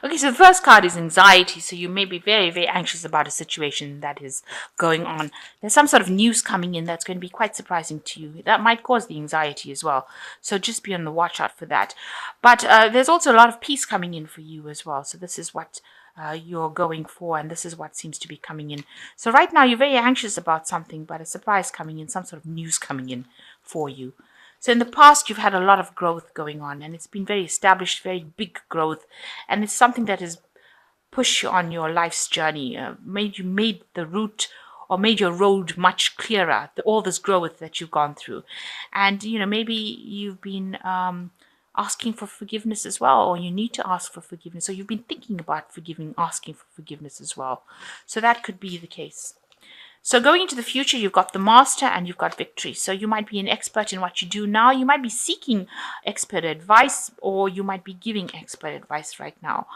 Okay, so the first card is anxiety. So you may be very, very anxious about a situation that is going on. There's some sort of news coming in that's going to be quite surprising to you. That might cause the anxiety as well. So just be on the watch out for that. But there's also a lot of peace coming in for you as well. So this is what you're going for, and this is what seems to be coming in. So right now you're very anxious about something, but a surprise coming in, some sort of news coming in for you. So in the past, you've had a lot of growth going on, and it's been very established, very big growth, and it's something that has pushed you on your life's journey, made the route or made your road much clearer. All this growth that you've gone through, and maybe you've been asking for forgiveness as well, or you need to ask for forgiveness, or you've been thinking about asking for forgiveness as well. So that could be the case. So going into the future, you've got the master and you've got victory. So you might be an expert in what you do now. You might be seeking expert advice, or you might be giving expert advice right now.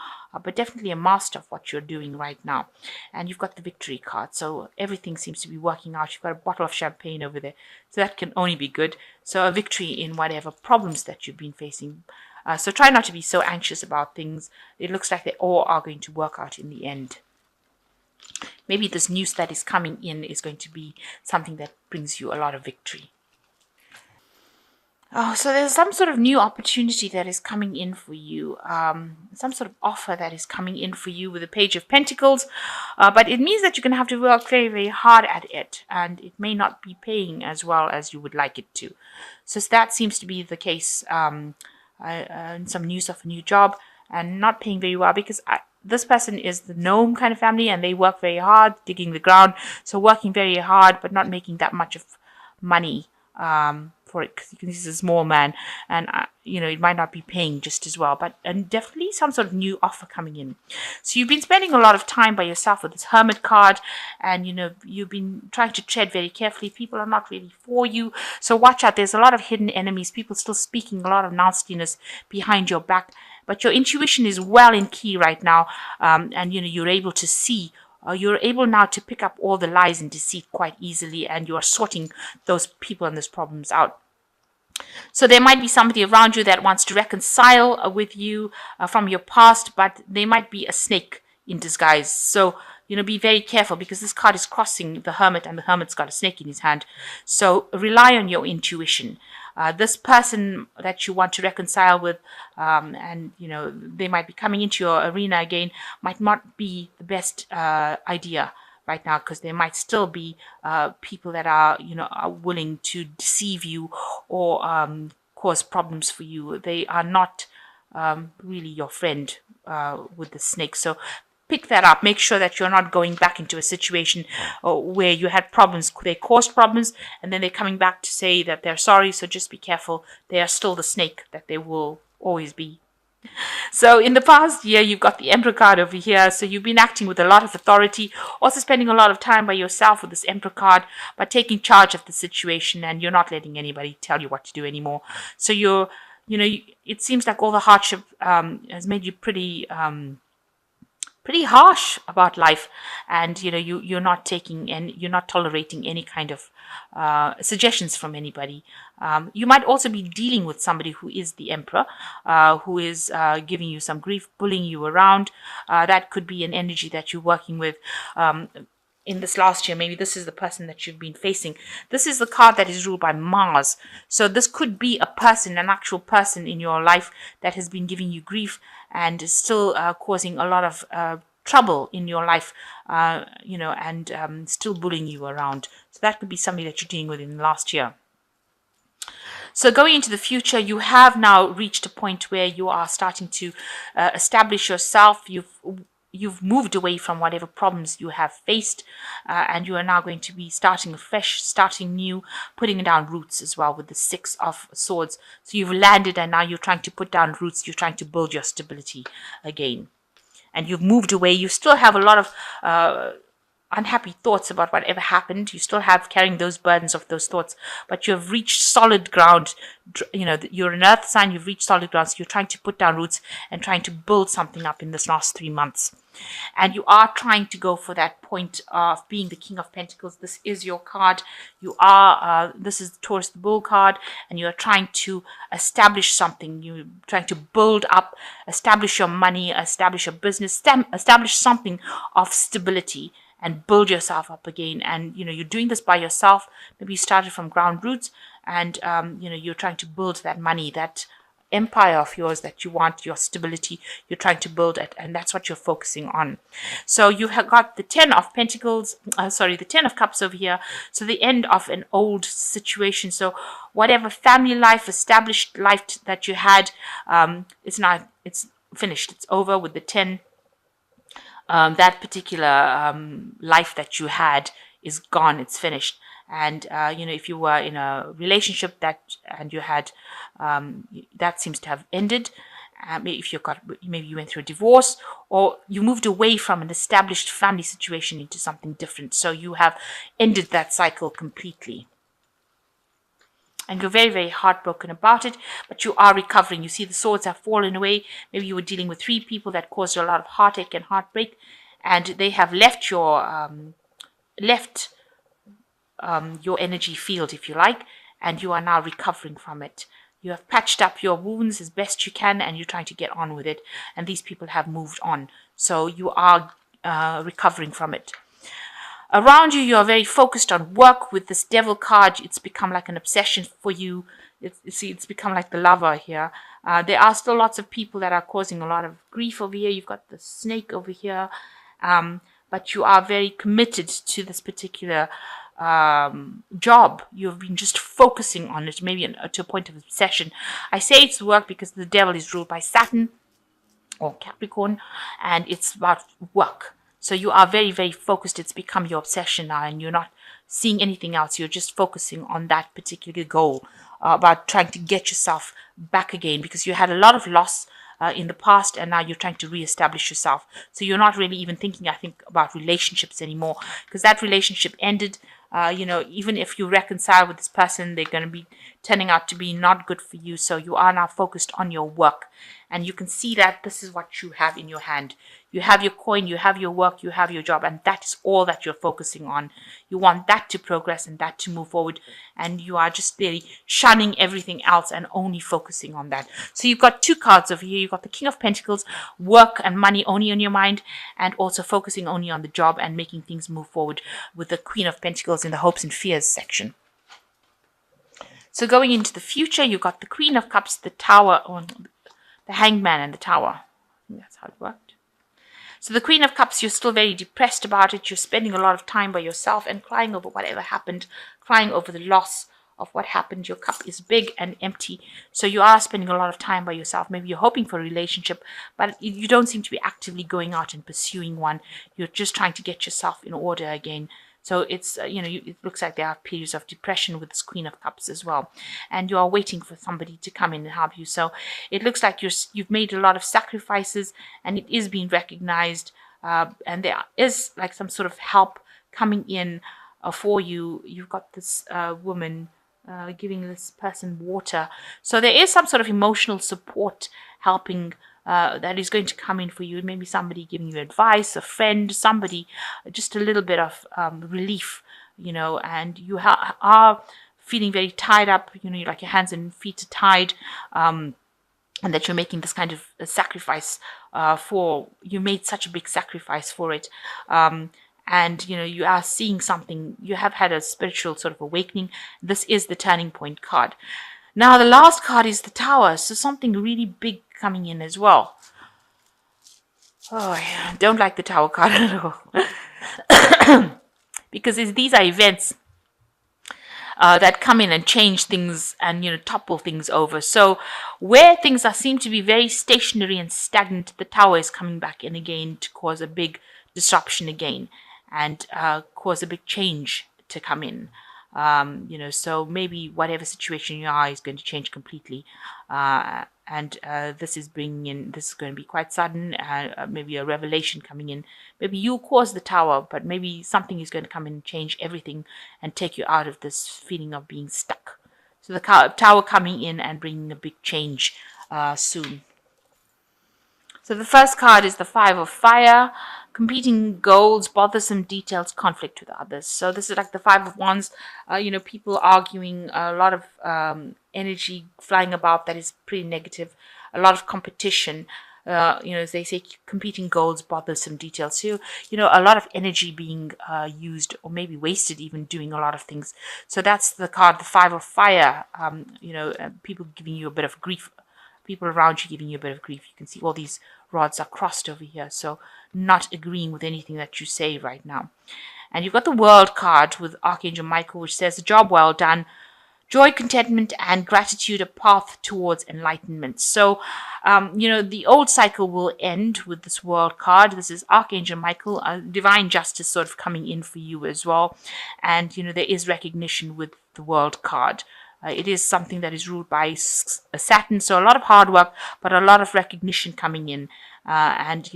But definitely a master of what you're doing right now. And you've got the victory card. So everything seems to be working out. You've got a bottle of champagne over there. So that can only be good. So a victory in whatever problems that you've been facing. So try not to be so anxious about things. It looks like they all are going to work out in the end. Maybe this news that is coming in is going to be something that brings you a lot of victory. Oh, so there's some sort of new opportunity that is coming in for you, some sort of offer that is coming in for you with the Page of Pentacles, but it means that you're going to have to work very, very hard at it, and it may not be paying as well as you would like it to. So that seems to be the case in some news of a new job, and not paying very well, because this person is the gnome kind of family, and they work very hard, digging the ground. So working very hard, but not making that much of money for it, because you can see he's a small man, and it might not be paying just as well. But and definitely some sort of new offer coming in. So you've been spending a lot of time by yourself with this Hermit card, and you've been trying to tread very carefully. People are not really for you, so watch out. There's a lot of hidden enemies. People still speaking a lot of nastiness behind your back. But your intuition is well in key right now, and you're able to see. You're able now to pick up all the lies and deceit quite easily, and you are sorting those people and those problems out. So there might be somebody around you that wants to reconcile with you from your past, but they might be a snake in disguise. So be very careful, because this card is crossing the Hermit, and the Hermit's got a snake in his hand. So rely on your intuition. This person that you want to reconcile with, and they might be coming into your arena again, might not be the best idea right now, because there might still be people that are willing to deceive you or cause problems for you. They are not really your friend with the snake. So pick that up. Make sure that you're not going back into a situation where you had problems. They caused problems, and then they're coming back to say that they're sorry. So just be careful. They are still the snake that they will always be. So in the past year, you've got the Emperor card over here. So you've been acting with a lot of authority, also spending a lot of time by yourself with this Emperor card, but taking charge of the situation, and you're not letting anybody tell you what to do anymore. So it seems like all the hardship has made you pretty harsh about life, and you're not taking and you're not tolerating any kind of suggestions from anybody. You might also be dealing with somebody who is the Emperor, who is giving you some grief, bullying you around. That could be an energy that you're working with in this last year. Maybe this is the person that you've been facing. This is the card that is ruled by Mars. So this could be a person, an actual person in your life that has been giving you grief and is still causing a lot of trouble in your life, and still bullying you around. So that could be somebody that you're dealing with in the last year. So going into the future, you have now reached a point where you are starting to establish yourself. You've moved away from whatever problems you have faced, and you are now going to be starting afresh, starting new, putting down roots as well with the Six of Swords. So you've landed, and now you're trying to put down roots. You're trying to build your stability again. And you've moved away. You still have a lot of unhappy thoughts about whatever happened. You still have carrying those burdens of those thoughts, but you have reached solid ground. You're an earth sign, you've reached solid ground, so you're trying to put down roots and trying to build something up in this last 3 months. And you are trying to go for that point of being the King of Pentacles. This is your card. This is the Taurus the Bull card, and you are trying to establish something. You're trying to build up, establish your money, establish your business, establish something of stability and build yourself up again. And, you're doing this by yourself. Maybe you started from ground roots, and, you're trying to build that money, that empire of yours that you want, your stability, you're trying to build it, and that's what you're focusing on. So you have got the 10 of Pentacles, the 10 of Cups over here, so the end of an old situation. So whatever family life, established life that you had, it's finished, it's over with the 10. That particular life that you had is gone, it's finished. And if you were in a relationship and you had that seems to have ended. Maybe you went through a divorce, or you moved away from an established family situation into something different. So you have ended that cycle completely. And you're very, very heartbroken about it, but you are recovering. You see the swords have fallen away. Maybe you were dealing with 3 people that caused you a lot of heartache and heartbreak, and they have left your energy field, if you like, and you are now recovering from it. You have patched up your wounds as best you can, and you're trying to get on with it. And these people have moved on, so you are recovering from it. Around you, you are very focused on work with this Devil card. It's become like an obsession for you. It's become like the lover here. There are still lots of people that are causing a lot of grief over here. You've got the snake over here. But you are very committed to this particular job. You've been just focusing on it, maybe to a point of obsession. I say it's work because the Devil is ruled by Saturn or Capricorn, and it's about work. So you are very, very focused. It's become your obsession now, and you're not seeing anything else. You're just focusing on that particular goal, about trying to get yourself back again, because you had a lot of loss in the past, and now you're trying to reestablish yourself. So you're not really even thinking, I think, about relationships anymore, because that relationship ended. Even if you reconcile with this person, they're going to be turning out to be not good for you. So you are now focused on your work, and you can see that this is what you have in your hand. You have your coin, you have your work, you have your job, and that is all that you're focusing on. You want that to progress and that to move forward, and you are just really shunning everything else and only focusing on that. So you've got 2 cards over here. You've got the King of Pentacles, work and money only on your mind, and also focusing only on the job and making things move forward, with the Queen of Pentacles in the hopes and fears section. So going into the future, you've got the Queen of Cups, the Tower, or the Hangman, and the Tower. I think that's how it worked. So the Queen of Cups, you're still very depressed about it. You're spending a lot of time by yourself and crying over whatever happened, crying over the loss of what happened. Your cup is big and empty. So you are spending a lot of time by yourself. Maybe you're hoping for a relationship, but you don't seem to be actively going out and pursuing one. You're just trying to get yourself in order again. So it's, it looks like there are periods of depression with this Queen of Cups as well. And you are waiting for somebody to come in and help you. So it looks like you've made a lot of sacrifices, and it is being recognized. And there is like some sort of help coming in for you. You've got this woman giving this person water. So there is some sort of emotional support helping that is going to come in for you. Maybe somebody giving you advice, a friend, somebody, just a little bit of relief, and you are feeling very tied up, like your hands and feet are tied, and that you're making this kind of a sacrifice you made such a big sacrifice for it. And, you are seeing something, you have had a spiritual sort of awakening. This is the turning point card. Now, the last card is the Tower. So something really big coming in as well. Oh, yeah. I don't like the Tower card at all. Because these are events that come in and change things and, topple things over. So where things seem to be very stationary and stagnant, the Tower is coming back in again to cause a big disruption again, and cause a big change to come in. So maybe whatever situation you are is going to change completely. And this is going to be quite sudden, maybe a revelation coming in. Maybe you cause the tower, but maybe something is going to come in and change everything and take you out of this feeling of being stuck. So the tower coming in and bringing a big change soon. So the first card is the Five of Fire. Competing goals, bothersome details, conflict with others. So this is like the Five of Wands. People arguing, a lot of energy flying about that is pretty negative. A lot of competition. As they say, competing goals, bothersome details. So, a lot of energy being used or maybe wasted even doing a lot of things. So that's the card, the Five of Fire. People giving you a bit of grief, people around you giving you a bit of grief. You can see all these rods are crossed over here, so not agreeing with anything that you say right now. And you've got the World card with Archangel Michael, which says, a job well done, joy, contentment, and gratitude, a path towards enlightenment. So, the old cycle will end with this World card. This is Archangel Michael, divine justice sort of coming in for you as well. And, there is recognition with the World card. It is something that is ruled by Saturn, so a lot of hard work, but a lot of recognition coming in, and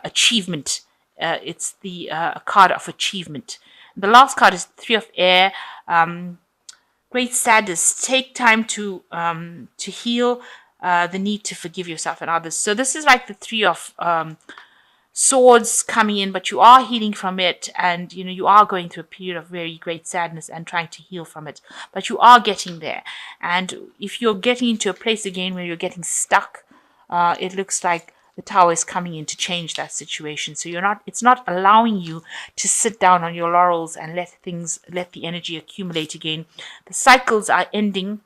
achievement. It's the card of achievement. The last card is Three of Air. Great sadness. Take time to heal. The need to forgive yourself and others. So this is like the Three of Swords coming in, but you are healing from it, and you are going through a period of very great sadness and trying to heal from it, but you are getting there. And if you're getting into a place again where you're getting stuck, it looks like the tower is coming in to change that situation. So it's not allowing you to sit down on your laurels and let the energy accumulate again. The cycles are ending,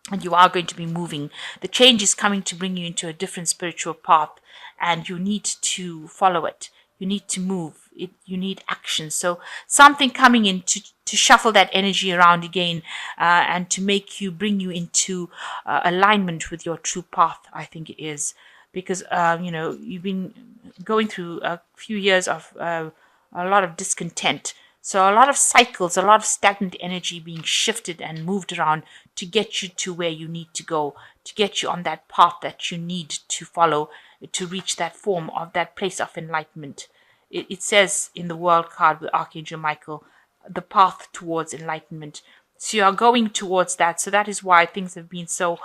and you are going to be moving. The change is coming to bring you into a different spiritual path, and you need to follow it. You need to move. You need action. So something coming in to shuffle that energy around again, and to bring you into alignment with your true path, I think it is. Because, you've been going through a few years of a lot of discontent. So a lot of cycles, a lot of stagnant energy being shifted and moved around to get you to where you need to go, to get you on that path that you need to follow to reach that form of that place of enlightenment. It says in the World card with Archangel Michael, the path towards enlightenment. So you are going towards that. So that is why things have been so,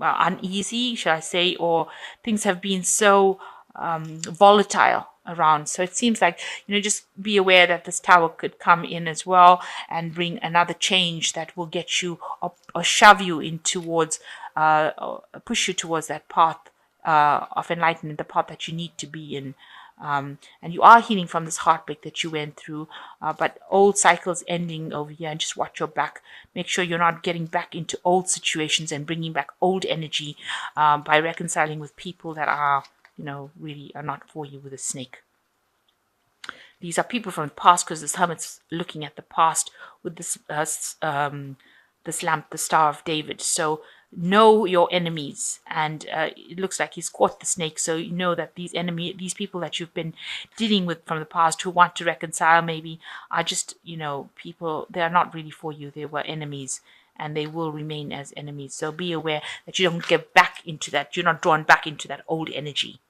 uneasy, shall I say, or things have been so volatile around. So it seems like, just be aware that this tower could come in as well and bring another change that will get you or shove you in towards, or push you towards that path of enlightenment, the path that you need to be in. And you are healing from this heartbreak that you went through, but old cycles ending over here, and just watch your back. Make sure you're not getting back into old situations and bringing back old energy by reconciling with people that are, really are not for you with a snake. These are people from the past, because this hermit's looking at the past with this this lamp, the Star of David. So know your enemies, and it looks like he's caught the snake. So you know that these people that you've been dealing with from the past who want to reconcile maybe are just, people, they are not really for you. They were enemies, and they will remain as enemies. So be aware that you don't get back into that. You're not drawn back into that old energy.